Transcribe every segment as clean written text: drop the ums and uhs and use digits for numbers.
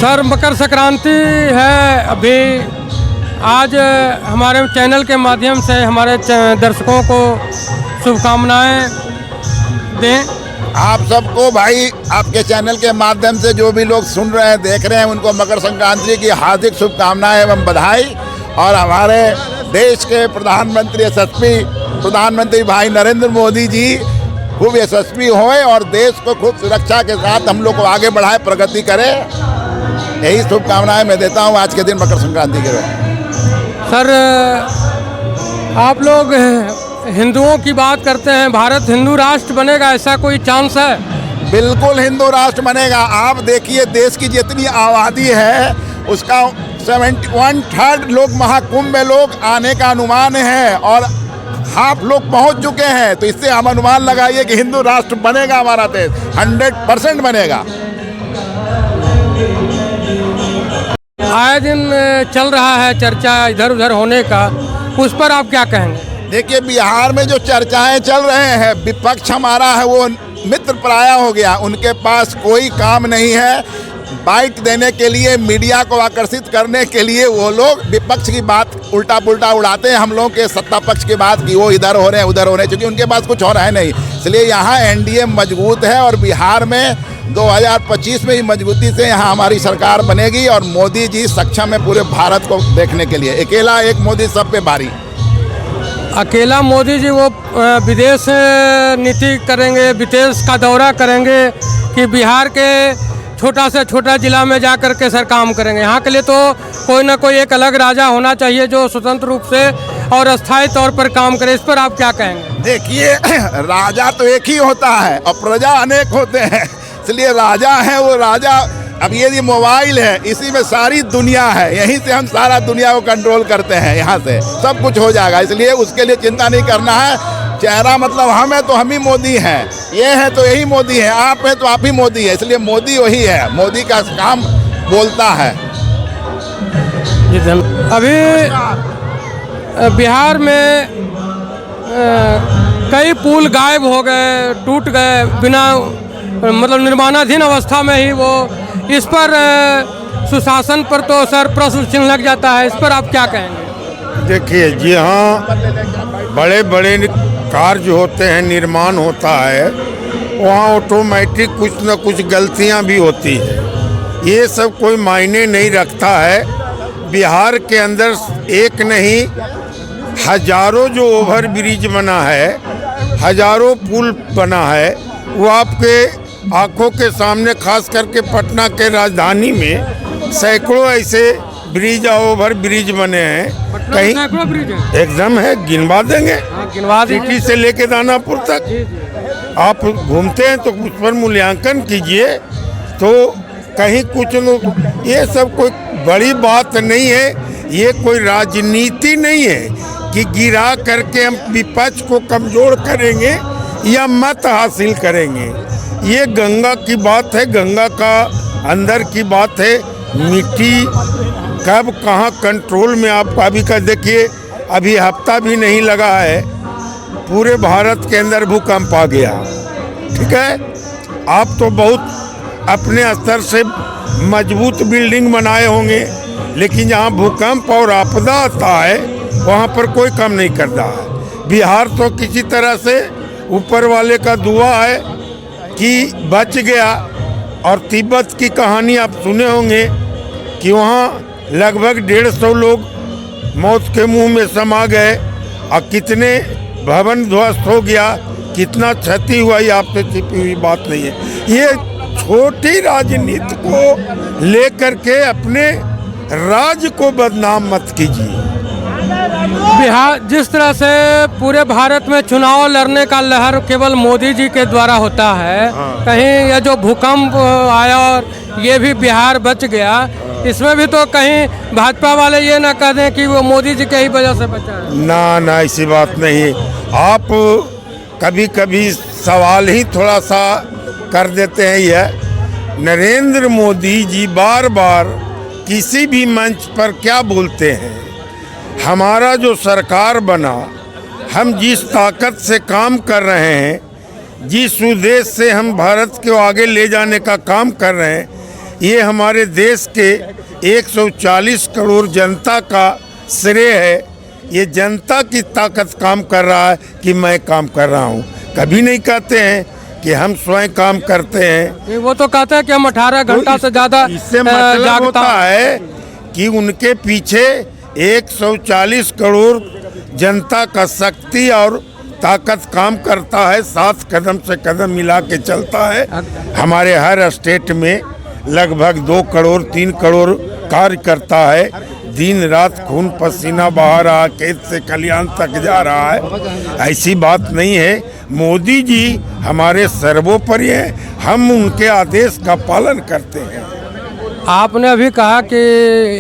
Sir Makar Sankranti है अभी। आज हमारे चैनल के माध्यम से हमारे दर्शकों को शुभकामनाएं दें। आप सबको भाई आपके चैनल के माध्यम से जो भी लोग सुन रहे हैं देख रहे हैं उनको मकर संक्रांति की हार्दिक शुभकामनाएं एवं बधाई। और हमारे देश के प्रधानमंत्री यशस्वी प्रधानमंत्री भाई नरेंद्र मोदी जी खूब यशस्वी होए और देश को खूब सुरक्षा के साथ हम लोग को आगे बढ़ाए, प्रगति करे, यही शुभकामनाएं मैं देता हूं आज के दिन मकर संक्रांति के दिन। सर आप लोग हिंदुओं की बात करते हैं, भारत हिंदू राष्ट्र बनेगा, ऐसा कोई चांस है? बिल्कुल हिंदू राष्ट्र बनेगा। आप देखिए देश की जितनी आबादी है उसका 71/3 लोग महाकुंभ में लोग आने का अनुमान है और हाफ लोग पहुंच चुके हैं। तो इससे हम अनुमान लगाइए कि हिंदू राष्ट्र बनेगा हमारा देश, 100% बनेगा। आए दिन चल रहा है चर्चा इधर उधर होने का, उस पर आप क्या कहेंगे? देखिए बिहार में जो चर्चाएं चल रहे हैं, विपक्ष हमारा है वो मित्र पराया हो गया, उनके पास कोई काम नहीं है। बाइट देने के लिए, मीडिया को आकर्षित करने के लिए वो लोग विपक्ष की बात उल्टा पुल्टा उड़ाते हैं, हम लोगों के सत्ता पक्ष की बात कि वो इधर हो रहे हैं उधर हो रहे हैं, क्योंकि उनके पास कुछ हो रहा है नहीं। इसलिए यहाँ एनडीए मजबूत है और बिहार में 2025 में ही मजबूती से यहाँ हमारी सरकार बनेगी और मोदी जी सक्षम है पूरे भारत को देखने के लिए। अकेला एक मोदी सब पे भारी। अकेला मोदी जी वो विदेश नीति करेंगे, विदेश का दौरा करेंगे कि बिहार के छोटा से छोटा जिला में जा कर के सर काम करेंगे? यहाँ के लिए तो कोई ना कोई एक अलग राजा होना चाहिए जो स्वतंत्र रूप से और अस्थायी तौर पर काम करे। इस पर आप क्या कहेंगे? देखिए राजा तो एक ही होता है और प्रजा अनेक होते हैं, इसलिए राजा है वो राजा। अब ये मोबाइल है, इसी में सारी दुनिया है, यहीं से हम सारा दुनिया को कंट्रोल करते हैं, यहाँ से सब कुछ हो जाएगा। इसलिए उसके लिए चिंता नहीं करना है। चेहरा मतलब हम है तो हम ही मोदी हैं, ये है तो यही मोदी है, आप है तो आप ही मोदी है, इसलिए मोदी वही है, मोदी का काम बोलता है। अभी बिहार में कई पुल गायब हो गए, टूट गए, बिना मतलब निर्माणाधीन अवस्था में ही वो। इस पर सुशासन पर तो सर प्रश्न चिन्ह लग जाता है, इस पर आप क्या कहेंगे? देखिए जी हाँ, बड़े बड़े कार्य होते हैं, निर्माण होता है, वहाँ ऑटोमेटिक कुछ न कुछ गलतियाँ भी होती है। ये सब कोई मायने नहीं रखता है। बिहार के अंदर एक नहीं हजारों जो ओवर ब्रिज बना है, हजारों पुल बना है, वो आपके आंखों के सामने, खास करके पटना के राजधानी में सैकड़ों ऐसे ब्रिज और ओवर ब्रिज बने हैं। कहीं एकदम है, गिनवा देंगे, सिटी से लेके दानापुर तक आप घूमते हैं तो उस पर मूल्यांकन कीजिए। तो कहीं कुछ लोग, ये सब कोई बड़ी बात नहीं है, ये कोई राजनीति नहीं है कि गिरा करके हम विपक्ष को कमजोर करेंगे या मत हासिल करेंगे। ये गंगा की बात है, गंगा का अंदर की बात है। मिट्टी कब कहाँ कंट्रोल में, आप अभी का देखिए, अभी हफ्ता भी नहीं लगा है पूरे भारत के अंदर भूकंप आ गया। ठीक है, आप तो बहुत अपने स्तर से मजबूत बिल्डिंग बनाए होंगे, लेकिन जहाँ भूकंप और आपदा आता है वहाँ पर कोई काम नहीं करता है। बिहार तो किसी तरह से ऊपर वाले का दुआ है कि बच गया। और तिब्बत की कहानी आप सुने होंगे कि वहाँ लगभग 150 लोग मौत के मुंह में समा गए और कितने भवन ध्वस्त हो गया, कितना क्षति हुआ, ये आपसे छिपी हुई बात नहीं है। ये छोटी राजनीति को लेकर के अपने राज्य को बदनाम मत कीजिए। बिहार जिस तरह से पूरे भारत में चुनाव लड़ने का लहर केवल मोदी जी के द्वारा होता है, कहीं ये जो भूकंप आया और ये भी बिहार बच गया, इसमें भी तो कहीं भाजपा वाले ये ना कह दें कि वो मोदी जी के ही वजह से बचा है। ना ऐसी बात नहीं। आप कभी कभी सवाल ही थोड़ा सा कर देते हैं। यह नरेंद्र मोदी जी बार बार किसी भी मंच पर क्या बोलते हैं, हमारा जो सरकार बना, हम जिस ताकत से काम कर रहे हैं, जिस उद्देश्य से हम भारत को आगे ले जाने का काम कर रहे हैं, ये हमारे देश के 140 करोड़ जनता का श्रेय है। ये जनता की ताकत काम कर रहा है कि मैं काम कर रहा हूँ। कभी नहीं कहते हैं कि हम स्वयं काम करते हैं। वो तो कहते हैं कि हम 18 घंटा से ज़्यादा इससे मतलब होता है कि उनके पीछे 140 करोड़ जनता का शक्ति और ताकत काम करता है, साथ कदम से कदम मिला के चलता है। हमारे हर स्टेट में लगभग 2 करोड़ 3 करोड़ कार्यकर्ता है, दिन रात खून पसीना बहा रहा, खेत से खलिहान तक जा रहा है। ऐसी बात नहीं है। मोदी जी हमारे सर्वोपरि हैं, हम उनके आदेश का पालन करते हैं। आपने अभी कहा कि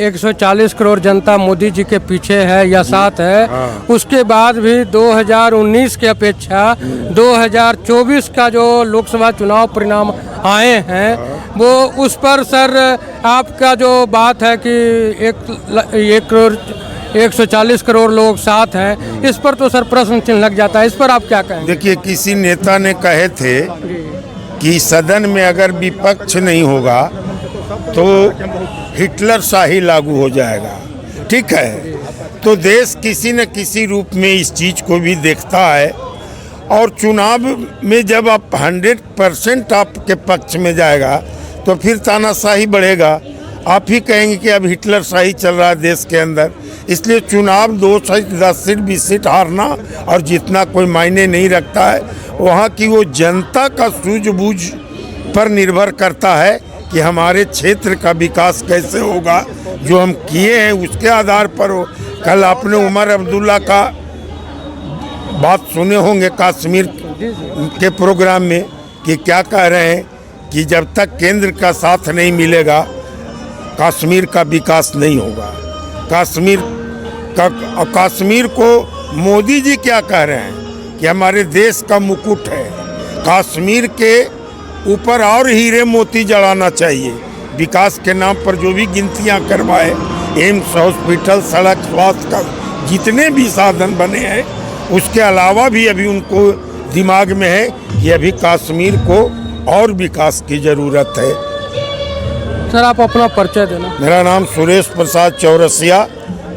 140 करोड़ जनता मोदी जी के पीछे है या साथ है। उसके बाद भी 2019 की अपेक्षा 2024 का जो लोकसभा चुनाव परिणाम आए हैं वो उस पर सर आपका जो बात है कि 140 करोड़ लोग साथ हैं, इस पर तो सर प्रश्न चिन्ह लग जाता है। इस पर आप क्या कहेंगे? देखिए, किसी नेता ने कहे थे कि सदन में अगर विपक्ष नहीं होगा तो हिटलर शाही लागू हो जाएगा। ठीक है, तो देश किसी न किसी रूप में इस चीज़ को भी देखता है, और चुनाव में जब आप 100% आपके पक्ष में जाएगा तो फिर तानाशाही बढ़ेगा। आप ही कहेंगे कि अब हिटलर शाही चल रहा है देश के अंदर। इसलिए चुनाव 2 सीट 10 सीट 20 सीट हारना और जितना कोई मायने नहीं रखता है। वहाँ की वो जनता का सूझबूझ पर निर्भर करता है कि हमारे क्षेत्र का विकास कैसे होगा। जो हम किए हैं उसके आधार पर हो। कल आपने उमर अब्दुल्ला का बात सुने होंगे कश्मीर के प्रोग्राम में कि क्या कह रहे हैं कि जब तक केंद्र का साथ नहीं मिलेगा कश्मीर का विकास नहीं होगा। कश्मीर को मोदी जी क्या कह रहे हैं कि हमारे देश का मुकुट है। कश्मीर के ऊपर और हीरे मोती जड़ाना चाहिए। विकास के नाम पर जो भी गिनतियां करवाए, एम्स, हॉस्पिटल, सड़क, स्वास्थ्य का जितने भी साधन बने हैं, उसके अलावा भी अभी उनको दिमाग में है कि अभी कश्मीर को और विकास की ज़रूरत है। सर आप अपना परिचय देना। मेरा नाम सुरेश प्रसाद चौरसिया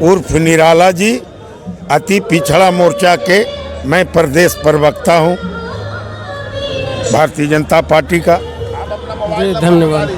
उर्फ निराला जी, अति पिछड़ा मोर्चा के मैं प्रदेश प्रवक्ता हूँ भारतीय जनता पार्टी का। जी धन्यवाद।